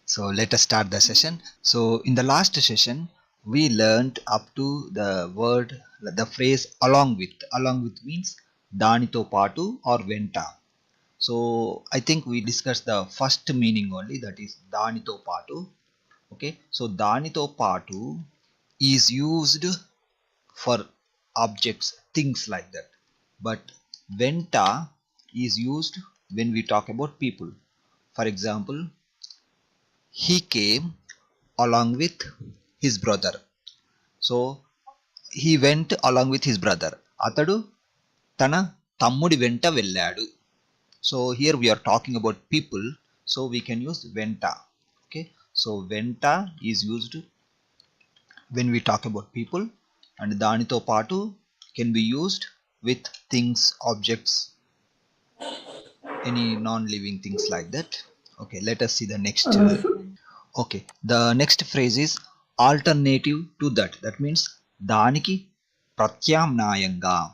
So let us start the session. So in the last session, we learned up to the word, the phrase along with. Along with means Dhaanitho paatu or Venta. So I think we discussed the first meaning only, that is Dhaanitho paatu. Okay. So Dhaanitho paatu is used for objects, things like that. But Venta is used when we talk about people. For example, he came along with his brother. So he went along with his brother. Athadu tana tammudi venta velladu. So here we are talking about people, so we can use Venta. Okay, so Venta is used when we talk about people, and Dhaanitho paatu can be used with things, objects, any non-living things like that. Okay, let us see the next. Okay, the next phrase is alternative to that. That means Dhaaniki prathyaamnyaayamgaa.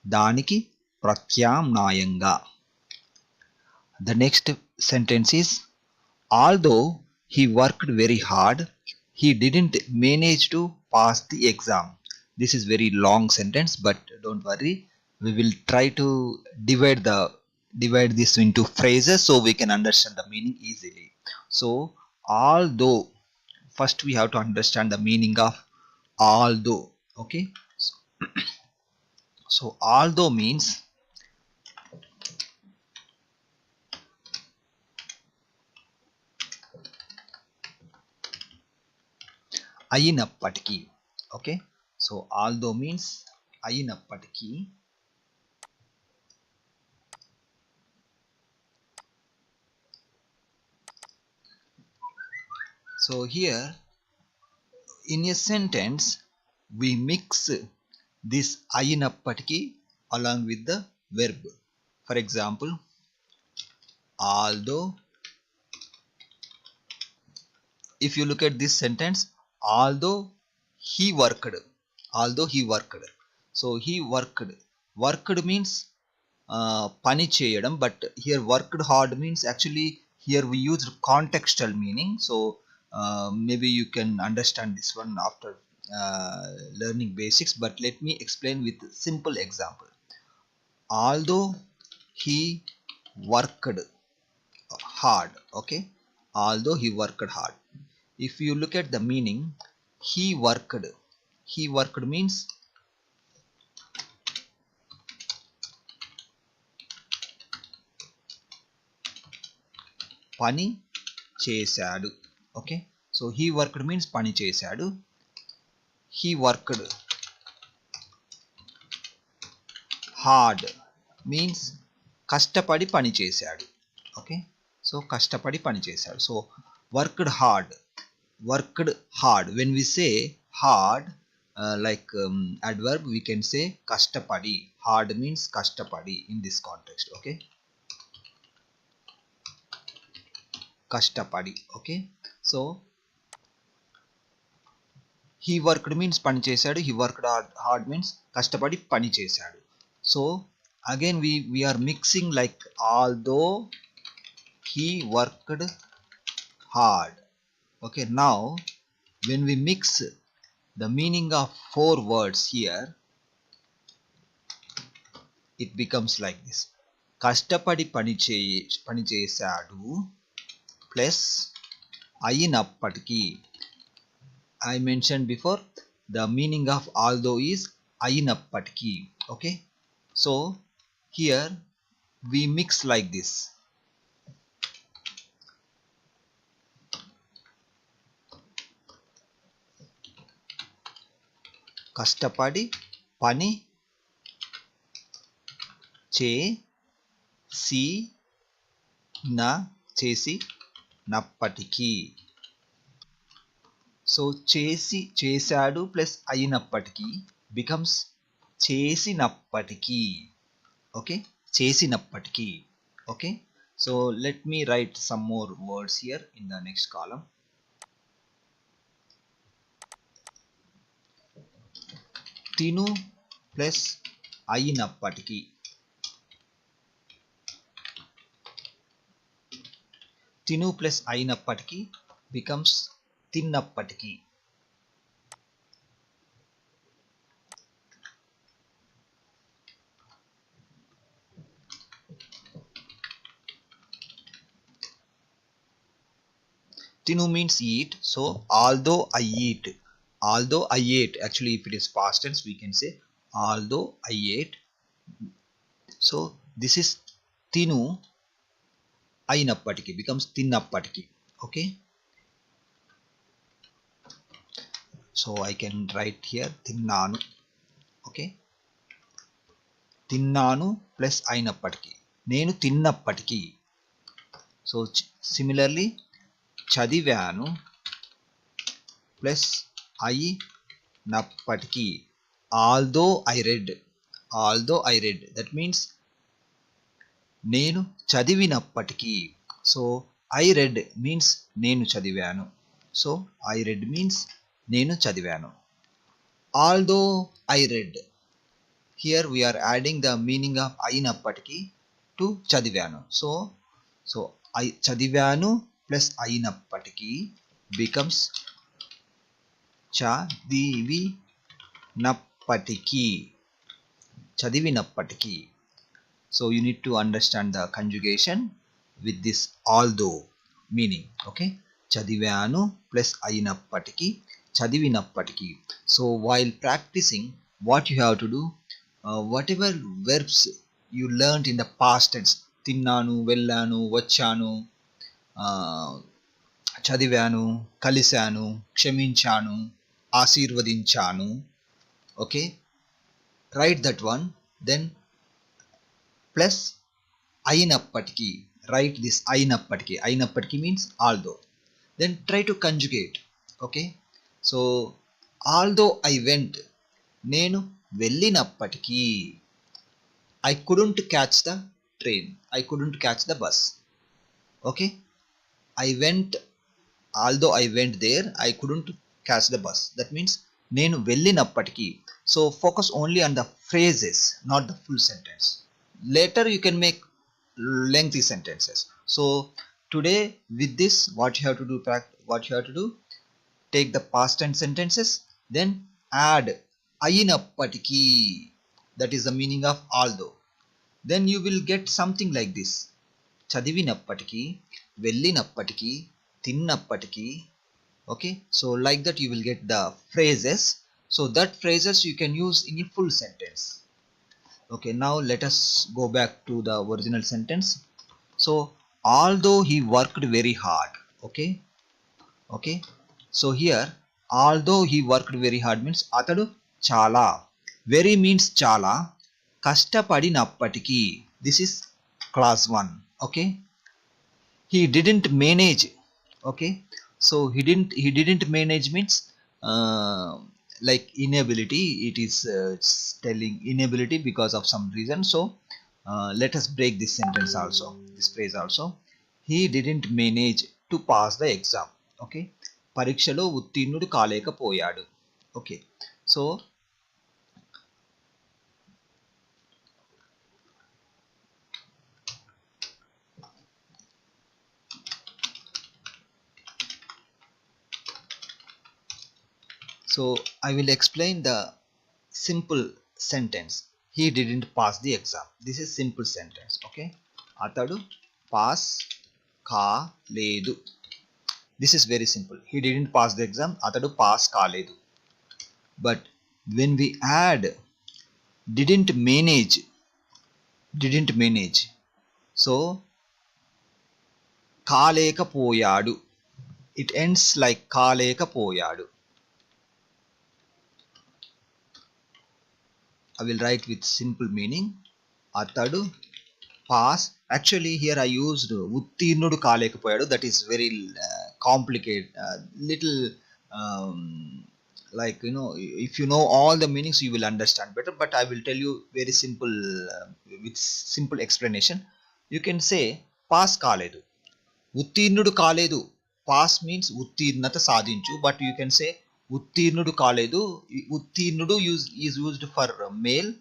Dhaaniki prathyaamnyaayamgaa. The next sentence is, although he worked very hard, he didn't manage to pass the exam. This is very long sentence, but don't worry. We will try to divide this into phrases so we can understand the meaning easily. So although, first we have to understand the meaning of although. Okay, so although means ayinappatiki. Okay, so although means ayinappatiki. So here in a sentence we mix this ayinappatiki along with the verb. For example, although, if you look at this sentence, although he worked, although he worked. So he worked means pani cheyadam, but here worked hard means, actually here we use contextual meaning. So maybe you can understand this one after learning basics, but let me explain with a simple example. Although he worked hard. Okay, although he worked hard. If you look at the meaning, he worked means pani chesadu. Okay, so he worked means pani chesadu. He worked hard means kastapadi pani chesadu. Okay, so kastapadi pani chesadu. So worked hard, when we say hard, like adverb, we can say kastapadi. Hard means kastapadi in this context. Okay, kastapadi. Okay, so he worked means pani chesadu, he worked hard means kastapadi pani chesadu. So again we are mixing, like although he worked hard. Okay, now when we mix the meaning of four words here, it becomes like this: kastapadi pani chesadu plus ayinappatiki. I mentioned before, the meaning of although is ayinappatiki. Okay, so here we mix like this. Kastapadi pani chesi nappatiki. So chesadu plus ayinappatiki becomes chesinappatiki. Okay, chesinappatiki. Okay, so let me write some more words here in the next column. Tinu plus ayinappatiki. tinu plus ainappatiki becomes thinnappatiki. Tinu means eat. So although I eat, actually if it is past tense we can say although I ate. So this is tinu ainappatiki becomes thinnappatiki. Okay, so I can write here thinnanu. Okay, తిన్నాను plus అయినప్పటికీ, నేను తిన్నప్పటికీ. So similarly చదివాను plus అయినప్పటికీ, although I read, that means నేను చదివినప్పటికీ. So I read means నేను చదివాను. So I read means నేను చదివాను. Although I read, here we are adding the meaning of అయినప్పటికీ to చదివాను. So I చదివాను plus అయినప్పటికీ becomes చదివినప్పటికీ. So you need to understand the conjugation with this although meaning. Okay, చదివాను plus అయినప్పటికీ చదివినప్పటికీ. So while practicing, what you have to do, whatever verbs you learned in the past tense, తిన్నాను, వెళ్ళాను, వచ్చాను, చదివాను, కలిశాను, క్షమించాను, ఆశీర్వదించాను. Okay, write that one. Then plus అయినప్పటికీ, write this అయినప్పటికీ means although. Then try to conjugate. Okay, so although I went, నేను వెళ్ళినప్పటికీ, I couldn't catch the train, I couldn't catch the bus. Okay, although I went there, I couldn't catch the bus. That means నేను వెళ్ళినప్పటికీ. So focus only on the phrases, not the full sentence. Later you can make lengthy sentences. So today with this, what you have to do, take the past tense sentences, then add అయినప్పటికీ, that is the meaning of although. Then you will get something like this: చదివినప్పటికీ, వెళ్ళినప్పటికీ, తిన్నప్పటికీ. Okay, so like that you will get the phrases. So that phrases you can use in a full sentence. Okay, now let us go back to the original sentence. So although he worked very hard. Okay, so here although he worked very hard means Athadu chaalaa, very means chaalaa, kashtapadinappatikee, this is class 1. Okay, he didn't manage. Okay, so he didn't manage means like inability. It is telling inability because of some reason. So let us break this sentence also, this phrase also. He didn't manage to pass the exam. Okay, pareekshalo vuttheernudu kaalaekapoyaadu. Okay, so I will explain the simple sentence. He didn't pass the exam. This is simple sentence. Okay, Athadu pass kaalaedhu. This is very simple. He didn't pass the exam. Athadu pass kaalaedhu. But when we add didn't manage, so kaalaekapoyaadu, it ends like kaalaekapoyaadu. I will write with simple meaning. Athadu pass. Actually here I used vuttheernudu kaalaekapoyaadu. That is very complicated, little like, you know, if you know all the meanings you will understand better, but I will tell you very simple, with simple explanation. You can say pass kaalaedhu, vuttheernudu kaalaedhu. Pass means uttirnata sadinchu, but you can say vuttheernudu kaalaedhu. Vuttheernudu is used for male,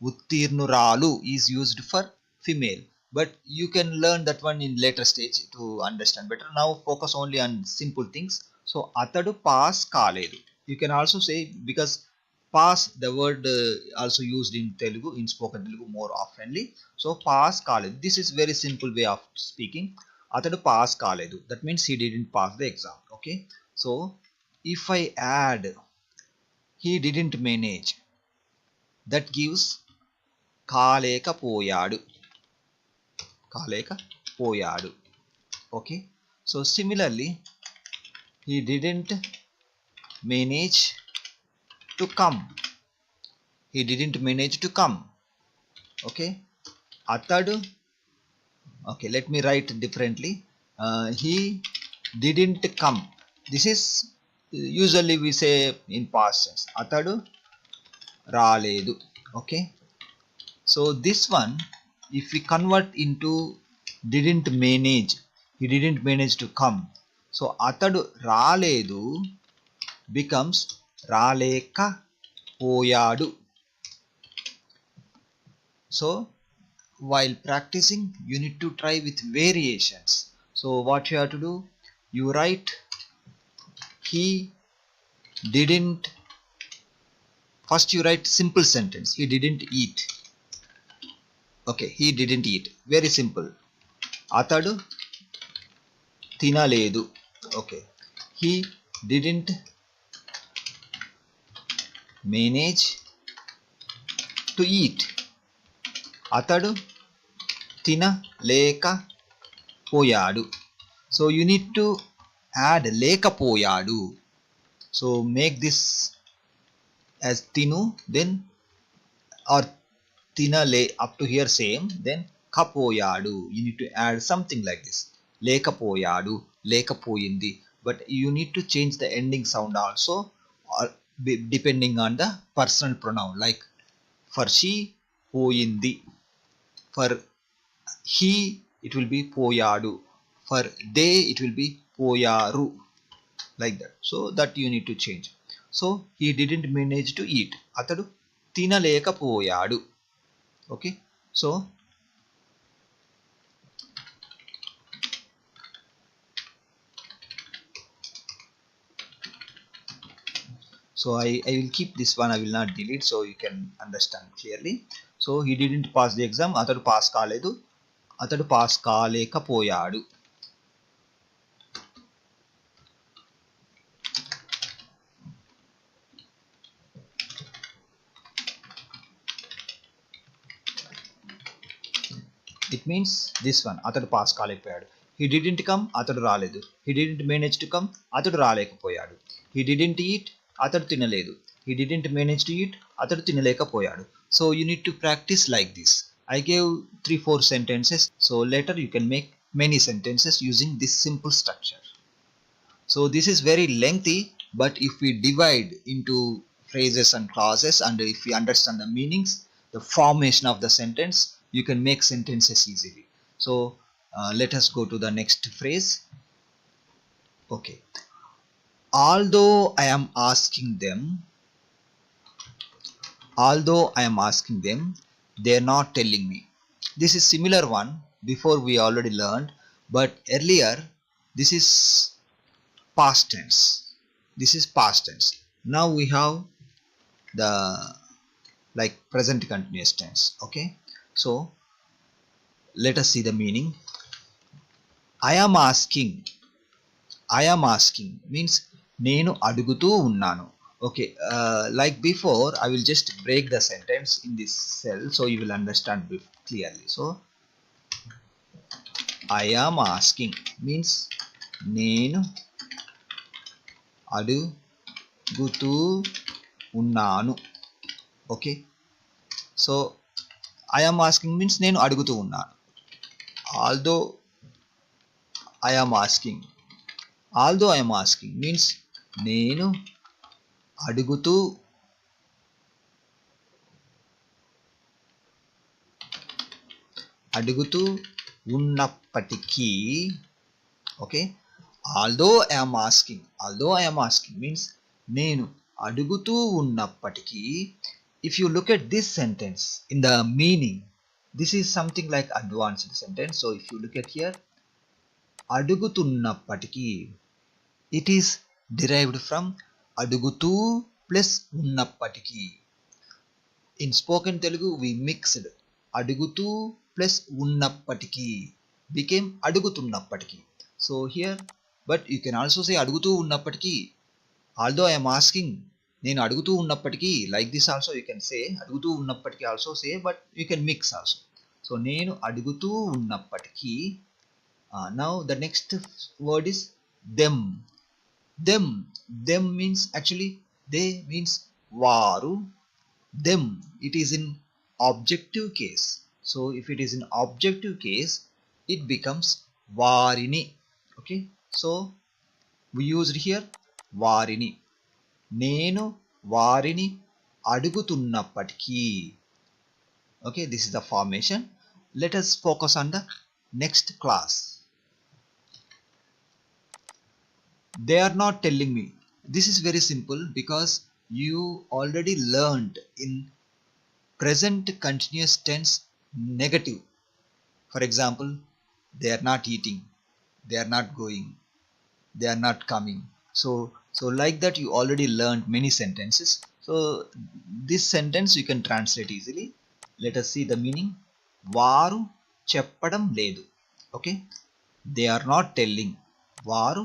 vuttheernuraalu is used for female. but you can learn that one in later stage to understand better. Now focus only on simple things. So Athadu pass kaalaedhu. You can also say, because pass, the word also used in Telugu, in spoken Telugu more oftenly. So pass kaalaedhu, this is very simple way of speaking. Athadu pass kaalaedhu, that means he didn't pass the exam. Okay, so if I add he didn't manage, that gives kaalaekapoyaadu. Kaalaekapoyaadu. Okay, so similarly, he didn't manage to come. He didn't manage to come. Okay, Athadu. Okay, let me write differently. He didn't come. This is usually we say in past tense. Athadu raalaedhu. Okay, so this one, if we convert into didn't manage, he didn't manage to come. So Athadu raalaedhu becomes raalaekapoyaadu. So while practicing, you need to try with variations. So what you have to do, you write he didn't, first you write simple sentence, he didn't eat. Okay, he didn't eat, very simple. Athadu thinalaedhu. Okay, he didn't manage to eat. Athadu thinalaekapoyaadu. So you need to add lekapoyaadu. So make this as tinu, then or thinale up to here same, then kapoyaadu. You need to add something like this. Lekapoyaadu, lekapoyindi. But you need to change the ending sound also, or depending on the personal pronoun. Like for she, poyindi. For he, it will be poyaadu. For they, it will be poyaru. Like that. So that you need to change. So he didn't manage to eat. Athadu thinalaekapoyaadu. Okay. So I will keep this one, I will not delete, so you can understand clearly. So he didn't pass the exam. Athadu pass kaalaedhu. Athadu pass kaalaekapoyaadu. It means this one, Athadu pass kaalaekapoyaadu. He didn't come, Athadu raalaedhu. He didn't manage to come, Athadu raalaekapoyaadu. He didn't eat, Athadu thinalaedhu. He didn't manage to eat, Athadu thinalaekapoyaadu. So you need to practice like this. I gave 3-4 sentences. So later you can make many sentences using this simple structure. So this is very lengthy, but if we divide into phrases and clauses, and if we understand the meanings, the formation of the sentence, you can make sentences easily. So let us go to the next phrase. Okay, although I am asking them, they are not telling me. This is similar one, before we already learned, but earlier this is past tense. Now we have the like present continuous tense. Okay, so let us see the meaning. I am asking means నేను అడుగుతూ ఉన్నాను. Okay, like before, I will just break the sentence in this cell so you will understand clearly. So I am asking means నేను అడుగుతూ ఉన్నాను. Okay, so I am asking means నేను అడుగుతూ ఉన్నాను. Although I am asking means నేను అడుగుతూ ఉన్నప్పటికీ. Okay, although I am asking means నేను అడుగుతూ ఉన్నప్పటికీ. If you look at this sentence in the meaning, this is something like advanced sentence. So if you look at here, adugutunnappatiki, it is derived from adugutu plus unnappatiki. In spoken Telugu we mixed adugutu plus unnappatiki became adugutunnappatiki. So here, but you can also say adugutu unnappatiki. Although I am asking, నేను అడుగుతూ ఉన్నప్పటికీ, like this also you can say, అడుగుతూ ఉన్నప్పటికీ also say, but you can mix also. So నేను అడుగుతూ ఉన్నప్పటికీ. Now the next word is them. Them means actually they means వారు. Them, it is in objective case. So if it is in objective case, it becomes వారిని. Okay, so we used here వారిని. నేను వారిని అడుగుతున్నప్పటికీ. Okay, this is the formation. Let us focus on the next class. They are not telling me. This is very simple because you already learned in present continuous tense negative. For example, they are not eating, they are not going, they are not coming. So like that you already learned many sentences. So this sentence you can translate easily. Let us see the meaning. వారు చెప్పడం లేదు. Okay, they are not telling. వారు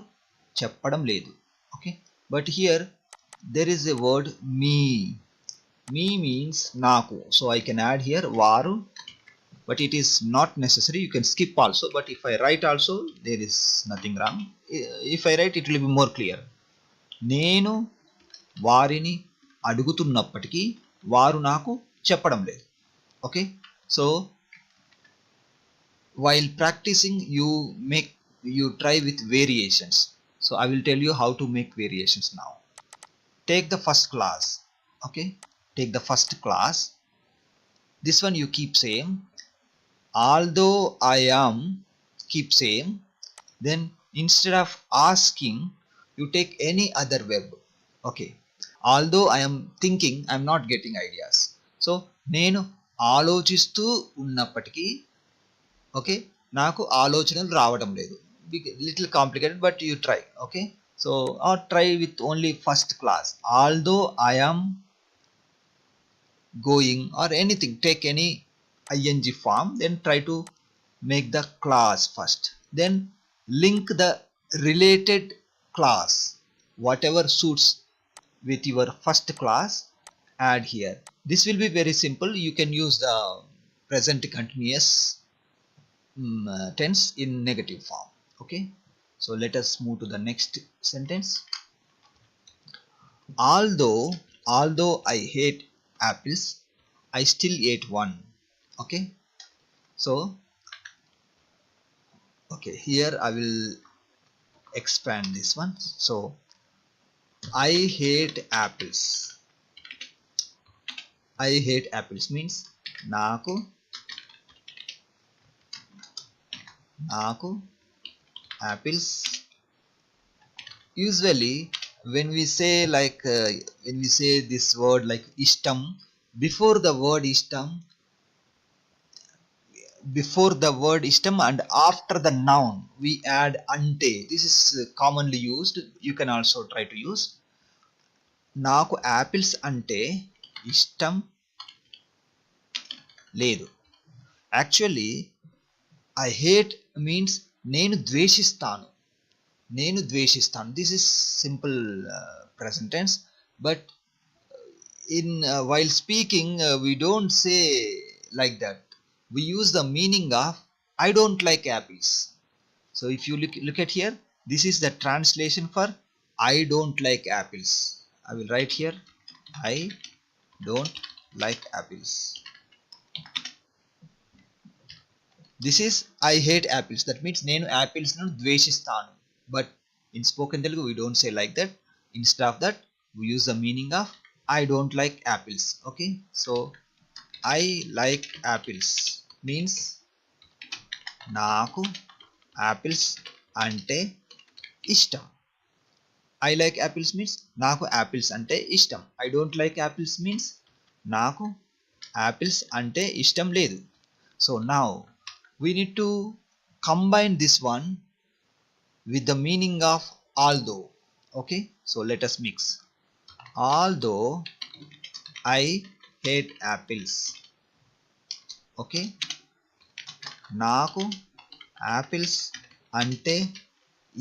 చెప్పడం లేదు. Okay, but here there is a word me. Me means నాకు. So I can add here వారు, but it is not necessary. You can skip also, but if I write also there is nothing wrong. If I write it will be more clear. నేను వారిని అడుగుతున్నప్పటికీ వారు నాకు చెప్పడం లేదు. Okay, so while practicing you try with variations. So I will tell you how to make variations now. Take the first class. Okay, take the first class. This one you keep same. Although I am, keep same. Then instead of asking, you take any other verb. Okay, although I am thinking, I am not getting ideas. So నేను ఆలోచిస్తూ ఉన్నప్పటికీ, okay, నాకు ఆలోచనలు రావడం లేదు. Little complicated, but you try. Okay, so or try with only first class. Although I am going or anything, take any ing form, then try to make the class first, then link the related class, whatever suits with your first class, add here. This will be very simple. You can use the present continuous tense in negative form. Okay, so let us move to the next sentence. Although I hate apples, I still ate one. Okay, so okay, here I will expand this one. So I hate apples. I hate apples means నాకు apples. Usually when we say like when we say this word like ishtam, before the word ishtam and after the noun we add ante. This is commonly used. You can also try to use. నాకు apples అంటే ఇష్టం లేదు. Actually I hate means నేను ద్వేషిస్తాను. This is simple present tense, but in while speaking we don't say like that. We use the meaning of I don't like apples. So if you look at here, this is the translation for I don't like apples. I will write here I don't like apples. This is I hate apples. That means నేను apples ను ద్వేషిస్తాను. But in spoken Telugu we don't say like that. Instead of that we use the meaning of I don't like apples. Okay, so I like apples means నాకు apples అంటే ఇష్టం. I like apples means నాకు apples అంటే ఇష్టం. I don't like apples means నాకు apples అంటే ఇష్టం లేదు. So now we need to combine this one with the meaning of although. Okay, so let us mix. Although I hate apples. Okay, నాకు apples అంటే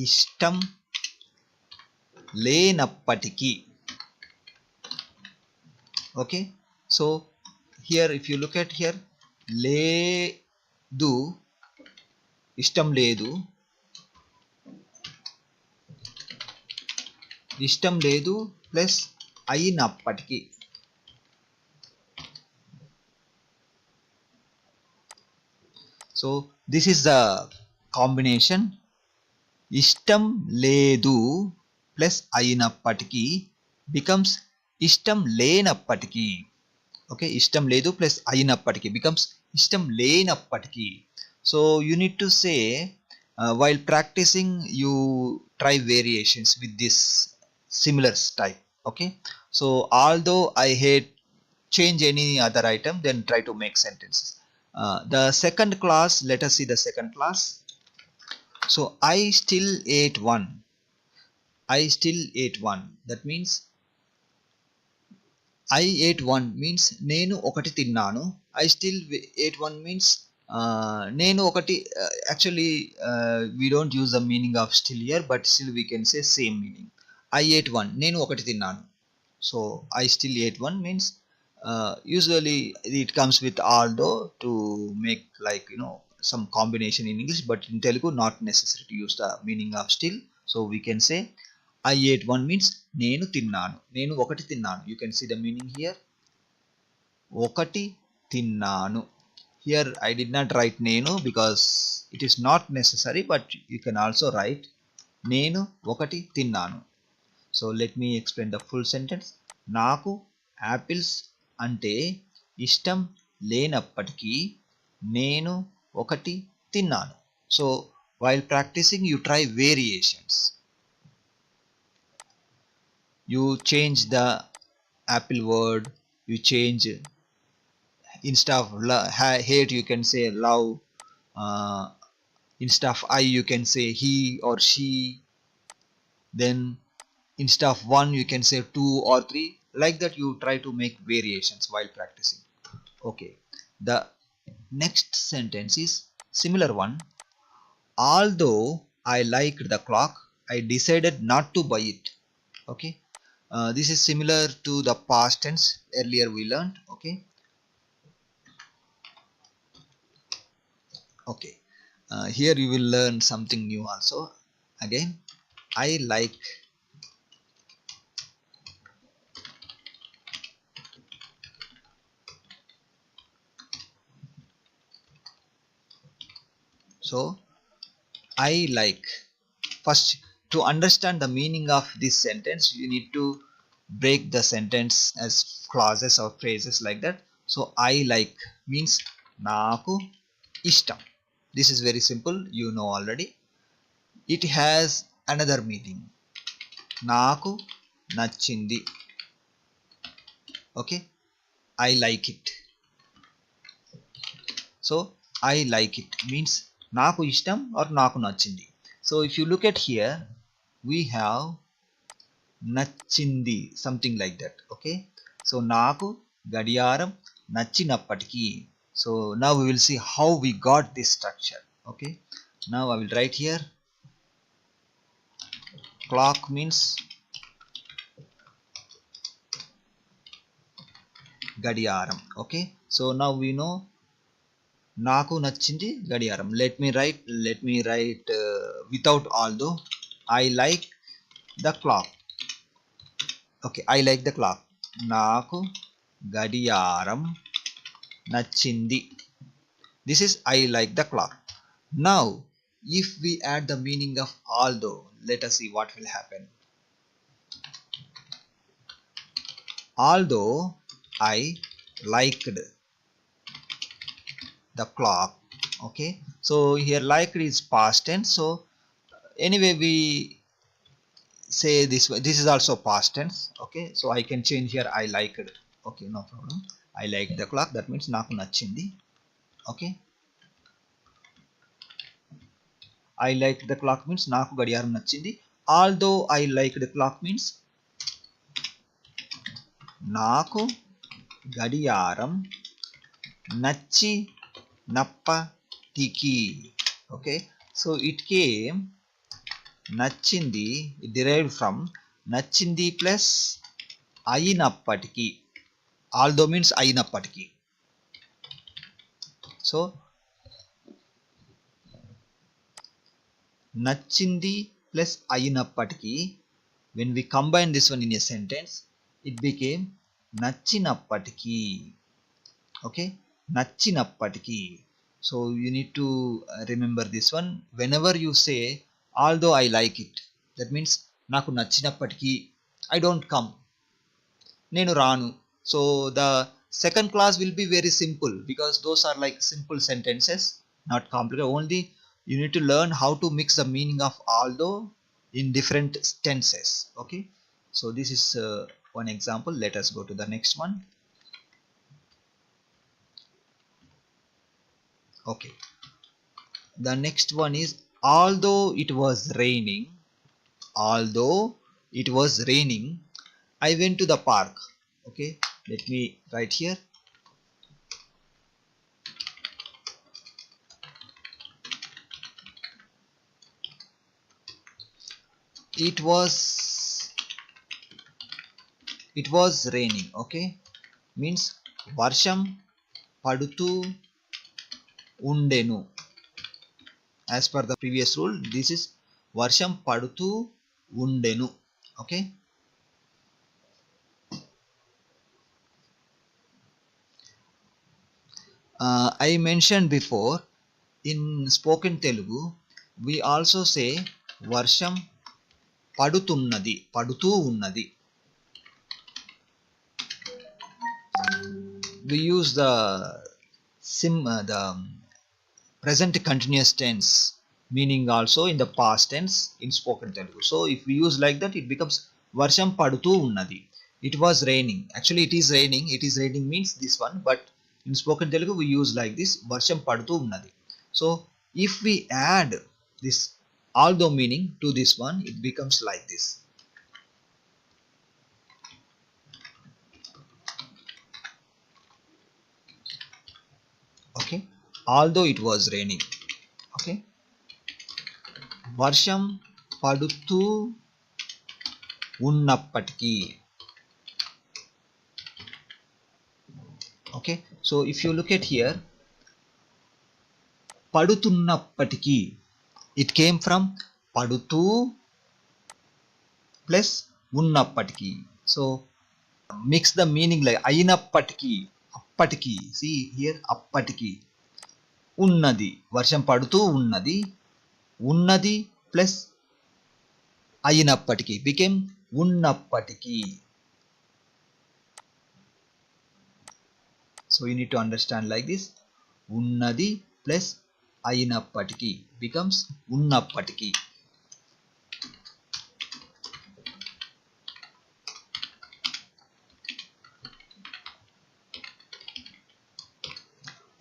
ఇష్టం లేనప్పటికీ. Okay, so here if you look at here, లేదు ఇష్టం లేదు, ఇష్టం లేదు plus అయినప్పటికీ. So this is the combination. ఇష్టం లేదు ప్లస్ అయినప్పటికీ becomes ఇష్టం లేనప్పటికీ. Okay, ఇష్టం లేదు ప్లస్ అయినప్పటికీ becomes ఇష్టం లేనప్పటికీ. So you need to say while practicing you try variations with this similar type. Okay, so although I hate, change any other item, then try to make sentences. The second class, let us see the second class. So I still ate one. I still ate one. That means I ate one means నేను ఒకటి తిన్నాను. I still ate one means నేను ఒకటి, actually we don't use the meaning of still here, but still we can say same meaning. I ate one, నేను ఒకటి తిన్నాను. So I still ate one means usually it comes with although to make like some combination in English, but in Telugu not necessary to use the meaning of still. So we can say I ate one means నేను తిన్నాను, నేను ఒకటి తిన్నాను. You can see the meaning here, ఒకటి తిన్నాను. Here I did not write నేను because it is not necessary, but you can also write నేను ఒకటి తిన్నాను. So let me explain the full sentence. నాకు యాపిల్స్ అంటే ఇష్టం లేనప్పటికీ నేను ఒకటి తిన్నాను. So while practicing you try variations. You change the apple word, you change, instead of hate you can say love, instead of I you can say he or she, then instead of one you can say two or three. Like that you try to make variations while practicing. Okay, the next sentence is similar one. Although I liked the clock, I decided not to buy it. Okay, this is similar to the past tense earlier we learned. Okay, okay, here you will learn something new also. Again, I like, so I like. First, to understand the meaning of this sentence you need to break the sentence as clauses or phrases like that. So I like means నాకు ఇష్టం. This is very simple, you know already. It has another meaning, నాకు నచ్చింది. Okay, I like it. So I like it means నాకు ఇష్టం or నాకు నచ్చింది. So if you look at here we have నచ్చింది, something like that. Okay, so నాకు గడియారం నచ్చినప్పటికీ. So now we will see how we got this structure. Okay, now I will write here clock means గడియారం. Okay, so now we know నాకు నచ్చింది గడియారం. Let me write without although. I like the clock. Okay, I like the clock. నాకు గడియారం నచ్చింది. This is I like the clock. Now if we add the meaning of although, let us see what will happen. Although I liked the clock. Okay, so here liked is past tense, so anyway we say this way. This is also past tense. Okay, so I can change here I liked. Okay, no problem. I like the clock, that means నాకు నచ్చింది. Okay, I liked the clock means నాకు గడియారం నచ్చింది. Although I liked the clock means నాకు గడియారం నచ్చినప్పటికీ. Okay, so it came నచ్చింది, it derived from నచ్చింది plus అయినప్పటికీ. Although means అయినప్పటికీ. So నచ్చింది plus అయినప్పటికీ, when we combine this one in a sentence, it became నచ్చినప్పటికీ. Okay, నచ్చినప్పటికీ. So you need to remember this one. Whenever you say although I like it, that means నాకు నచ్చినప్పటికీ, I don't come, నేను రాను. So the second class will be very simple because those are like simple sentences, not complicated. Only you need to learn how to mix the meaning of although in different tenses. Okay, so this is one example. Let us go to the next one. Okay, the next one is although it was raining, although it was raining, I went to the park. Okay, let me write here. It was raining. Okay, means వర్షం పడుతూ ఉండెను. As per the previous rule, this is వర్షం పడుతూ ఉండెను. Okay, I mentioned before, in spoken Telugu we also say వర్షం పడుతున్నది, పడుతూ ఉన్నది. We use the present continuous tense meaning also in the past tense in spoken Telugu. So if we use like that, it becomes వర్షం పడుతూ ఉన్నది. It was raining. Actually it is raining. It is raining means this one, but in spoken Telugu we use like this, వర్షం పడుతూ ఉన్నది. So if we add this although meaning to this one, it becomes like this. Okay, although it was raining. Okay, వర్షం పడుతూ ఉన్నప్పటికీ. Okay, so if you look at here, పడుతున్నప్పటికీ, it came from పడుతూ plus ఉన్నప్పటికీ. So mix the meaning like అయినప్పటికీ, అప్పటికీ. See here, అప్పటికీ. ఉన్నది, వర్షం పడుతూ ఉన్నది, ఉన్నది plus అయినప్పటికీ became ఉన్నప్పటికీ. So you need to understand like this, ఉన్నది plus అయినప్పటికీ becomes ఉన్నప్పటికీ.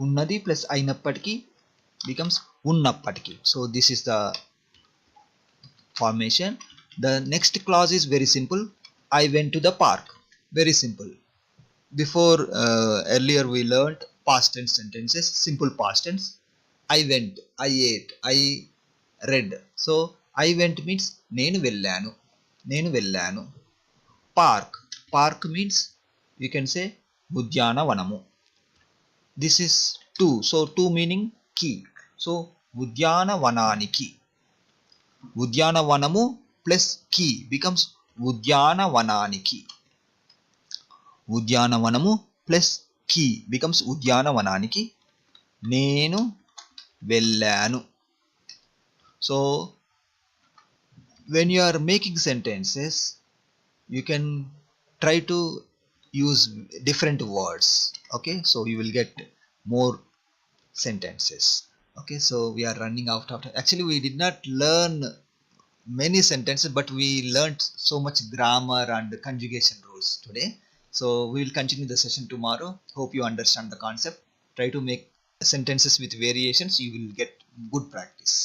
ఉన్నది plus అయినప్పటికీ becomes ఉన్నప్పటికీ. So this is the formation. The next clause is very simple. I went to the park. Very simple. Before earlier we learned past tense sentences, simple past tense. I went, I ate, I read. So I went means నేను వెళ్ళాను, నేను వెళ్ళాను. Park, park means you can say ఉద్యానవనము. This is to, so to meaning key. So ఉద్యానవనానికి, ఉద్యానవనము plus key becomes ఉద్యానవనానికి. ఉద్యానవనము plus key becomes ఉద్యానవనానికి. నేను వెళ్ళాను. So when you are making sentences, you can try to use different words. Okay, so you will get more sentences. Okay, so we are running out of time. Actually we did not learn many sentences, but we learned so much grammar and conjugation rules today. So we will continue the session tomorrow. Hope you understand the concept. Try to make sentences with variations. You will get good practice.